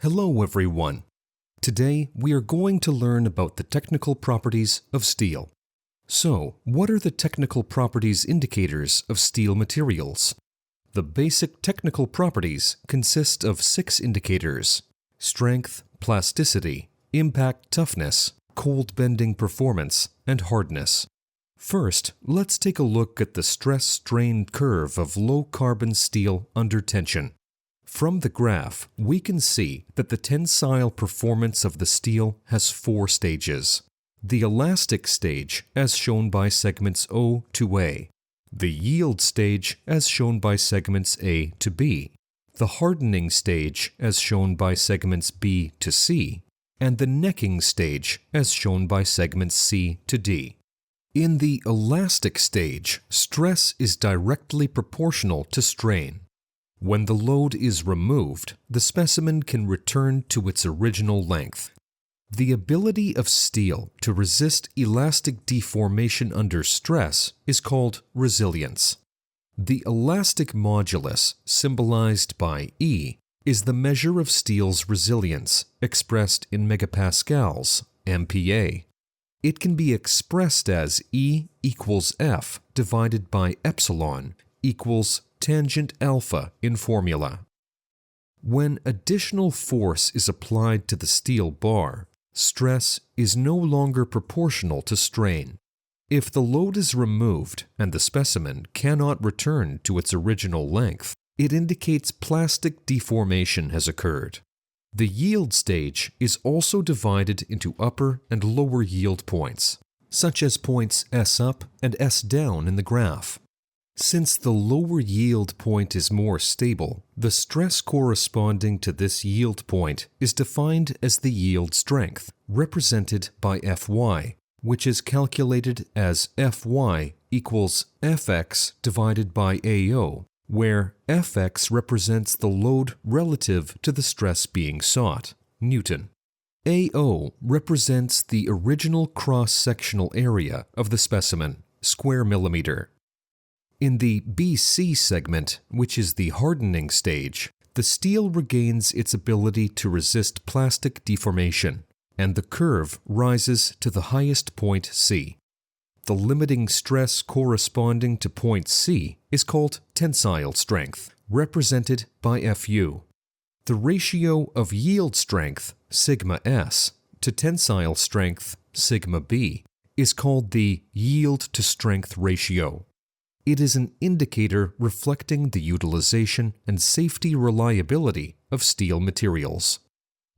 Hello everyone. Today we are going to learn about the technical properties of steel. So, what are the technical properties indicators of steel materials? The basic technical properties consist of 6 indicators: strength, plasticity, impact toughness, cold bending performance, and hardness. First, let's take a look at the stress-strain curve of low-carbon steel under tension. From the graph, we can see that the tensile performance of the steel has 4 stages. The elastic stage, as shown by segments O to A. The yield stage, as shown by segments A to B. The hardening stage, as shown by segments B to C. And the necking stage, as shown by segments C to D. In the elastic stage, stress is directly proportional to strain. When the load is removed, the specimen can return to its original length. The ability of steel to resist elastic deformation under stress is called resilience. The elastic modulus, symbolized by E, is the measure of steel's resilience, expressed in megapascals, MPa. It can be expressed as E equals F divided by epsilon equals tangent alpha in formula. When additional force is applied to the steel bar, stress is no longer proportional to strain. If the load is removed and the specimen cannot return to its original length, it indicates plastic deformation has occurred. The yield stage is also divided into upper and lower yield points, such as points S up and S down in the graph. Since the lower yield point is more stable, the stress corresponding to this yield point is defined as the yield strength, represented by Fy, which is calculated as Fy equals Fx divided by AO, where Fx represents the load relative to the stress being sought, Newton. AO represents the original cross-sectional area of the specimen, square millimeter. In the BC segment, which is the hardening stage, the steel regains its ability to resist plastic deformation, and the curve rises to the highest point C. The limiting stress corresponding to point C is called tensile strength, represented by Fu. The ratio of yield strength, sigma S, to tensile strength, sigma B, is called the yield-to-strength ratio. It is an indicator reflecting the utilization and safety reliability of steel materials.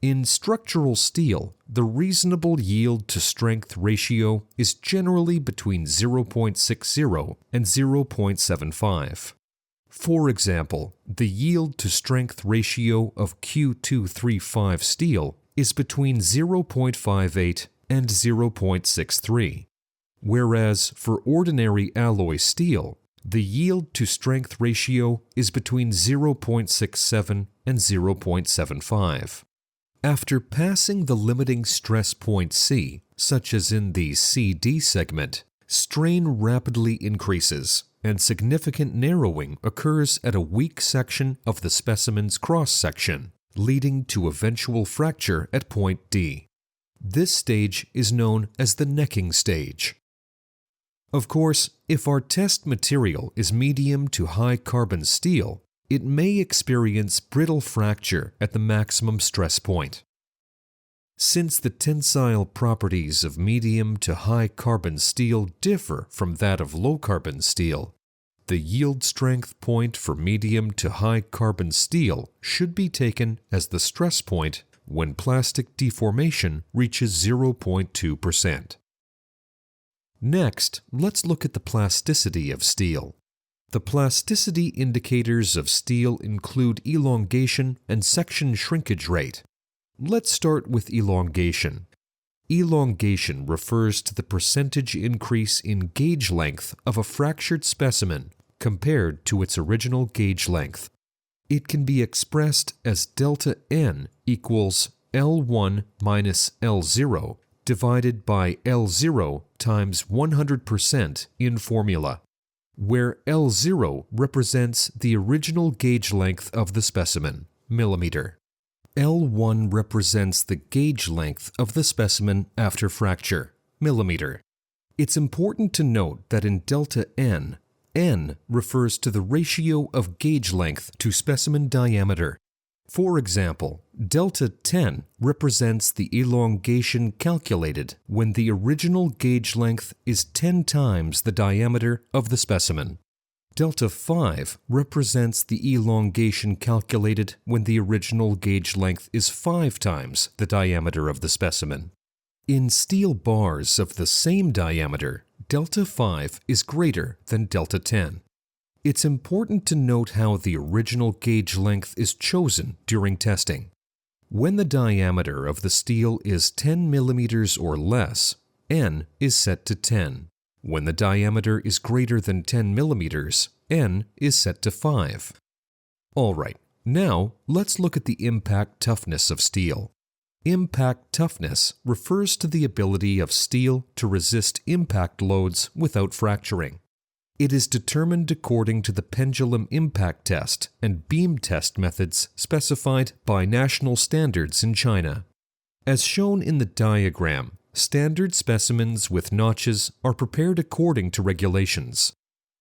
In structural steel, the reasonable yield-to-strength ratio is generally between 0.60 and 0.75. For example, the yield-to-strength ratio of Q235 steel is between 0.58 and 0.63, whereas for ordinary alloy steel, the yield-to-strength ratio is between 0.67 and 0.75. After passing the limiting stress point C, such as in the CD segment, strain rapidly increases, and significant narrowing occurs at a weak section of the specimen's cross-section, leading to eventual fracture at point D. This stage is known as the necking stage. Of course, if our test material is medium to high carbon steel, it may experience brittle fracture at the maximum stress point. Since the tensile properties of medium to high carbon steel differ from that of low carbon steel, the yield strength point for medium to high carbon steel should be taken as the stress point when plastic deformation reaches 0.2%. Next, let's look at the plasticity of steel. The plasticity indicators of steel include elongation and section shrinkage rate. Let's start with elongation. Elongation refers to the percentage increase in gauge length of a fractured specimen compared to its original gauge length. It can be expressed as delta N equals L1 minus L0 divided by L0 times 100% in formula, where L0 represents the original gauge length of the specimen, millimeter. L1 represents the gauge length of the specimen after fracture, millimeter. It's important to note that in delta N, N refers to the ratio of gauge length to specimen diameter. For example, delta 10 represents the elongation calculated when the original gauge length is 10 times the diameter of the specimen. Delta 5 represents the elongation calculated when the original gauge length is 5 times the diameter of the specimen. In steel bars of the same diameter, delta 5 is greater than delta 10. It's important to note how the original gauge length is chosen during testing. When the diameter of the steel is 10 millimeters or less, N is set to 10. When the diameter is greater than 10 millimeters, N is set to 5. Alright, now let's look at the impact toughness of steel. Impact toughness refers to the ability of steel to resist impact loads without fracturing. It is determined according to the pendulum impact test and beam test methods specified by national standards in China. As shown in the diagram, standard specimens with notches are prepared according to regulations.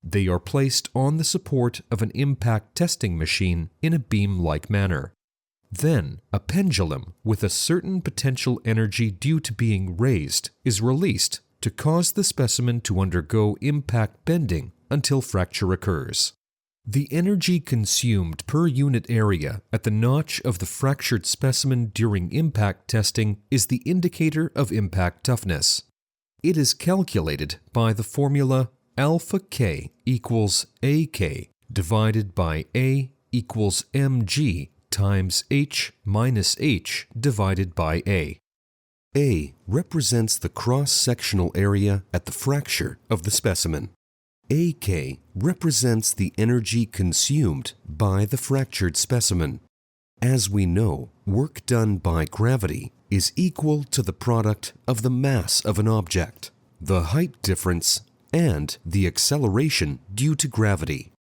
They are placed on the support of an impact testing machine in a beam-like manner. Then, a pendulum with a certain potential energy due to being raised is released to cause the specimen to undergo impact bending until fracture occurs. The energy consumed per unit area at the notch of the fractured specimen during impact testing is the indicator of impact toughness. It is calculated by the formula alpha K equals AK divided by A equals mg times H minus H divided by A. A represents the cross-sectional area at the fracture of the specimen. AK represents the energy consumed by the fractured specimen. As we know, work done by gravity is equal to the product of the mass of an object, the height difference, and the acceleration due to gravity.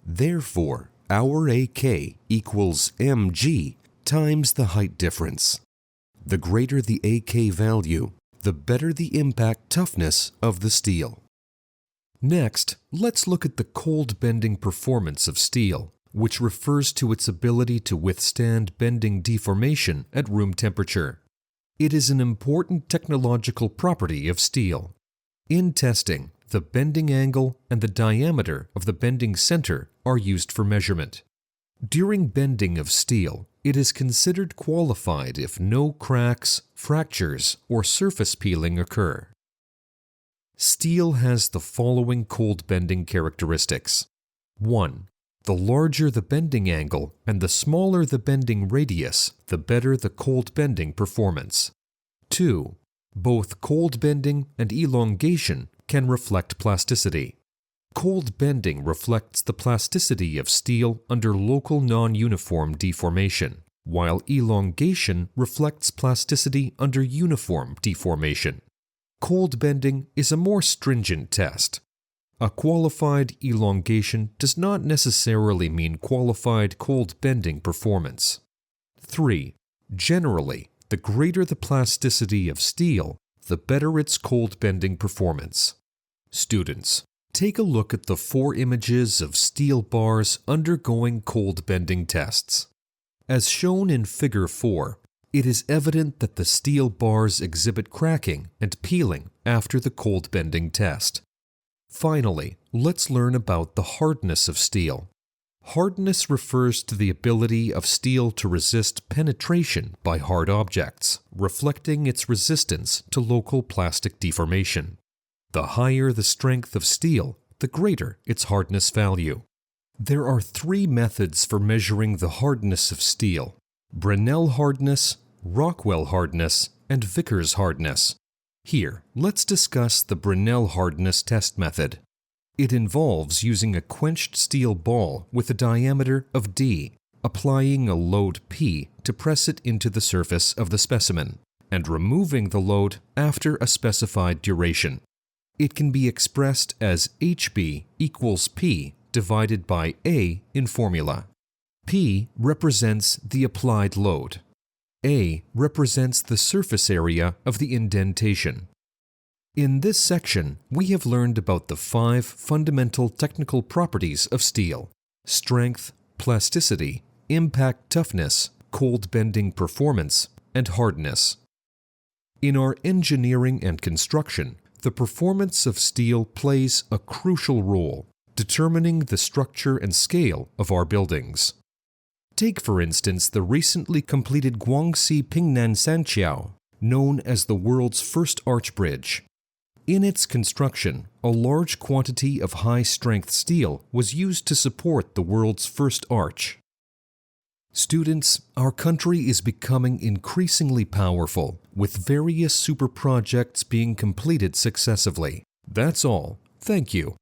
Therefore, our AK equals mg times the height difference. The greater the AK value, the better the impact toughness of the steel. Next, let's look at the cold bending performance of steel, which refers to its ability to withstand bending deformation at room temperature. It is an important technological property of steel. In testing, the bending angle and the diameter of the bending center are used for measurement. During bending of steel, it is considered qualified if no cracks, fractures, or surface peeling occur. Steel has the following cold bending characteristics. 1. The larger the bending angle and the smaller the bending radius, the better the cold bending performance. 2. Both cold bending and elongation can reflect plasticity. Cold bending reflects the plasticity of steel under local non-uniform deformation, while elongation reflects plasticity under uniform deformation. Cold bending is a more stringent test. A qualified elongation does not necessarily mean qualified cold bending performance. 3. Generally, the greater the plasticity of steel, the better its cold bending performance. Students, take a look at the 4 images of steel bars undergoing cold bending tests. As shown in Figure 4, it is evident that the steel bars exhibit cracking and peeling after the cold bending test. Finally, let's learn about the hardness of steel. Hardness refers to the ability of steel to resist penetration by hard objects, reflecting its resistance to local plastic deformation. The higher the strength of steel, the greater its hardness value. There are 3 methods for measuring the hardness of steel: Brinell hardness, Rockwell hardness, and Vickers hardness. Here, let's discuss the Brinell hardness test method. It involves using a quenched steel ball with a diameter of D, applying a load P to press it into the surface of the specimen, and removing the load after a specified duration. It can be expressed as HB equals P divided by A in formula. P represents the applied load, A represents the surface area of the indentation. In this section, we have learned about the 5 fundamental technical properties of steel: strength, plasticity, impact toughness, cold bending performance, and hardness. In our engineering and construction, the performance of steel plays a crucial role, determining the structure and scale of our buildings. Take, for instance, the recently completed Guangxi Pingnan Sanqiao, known as the world's first arch bridge. In its construction, a large quantity of high-strength steel was used to support the world's first arch. Students, our country is becoming increasingly powerful, with various super projects being completed successively. That's all. Thank you.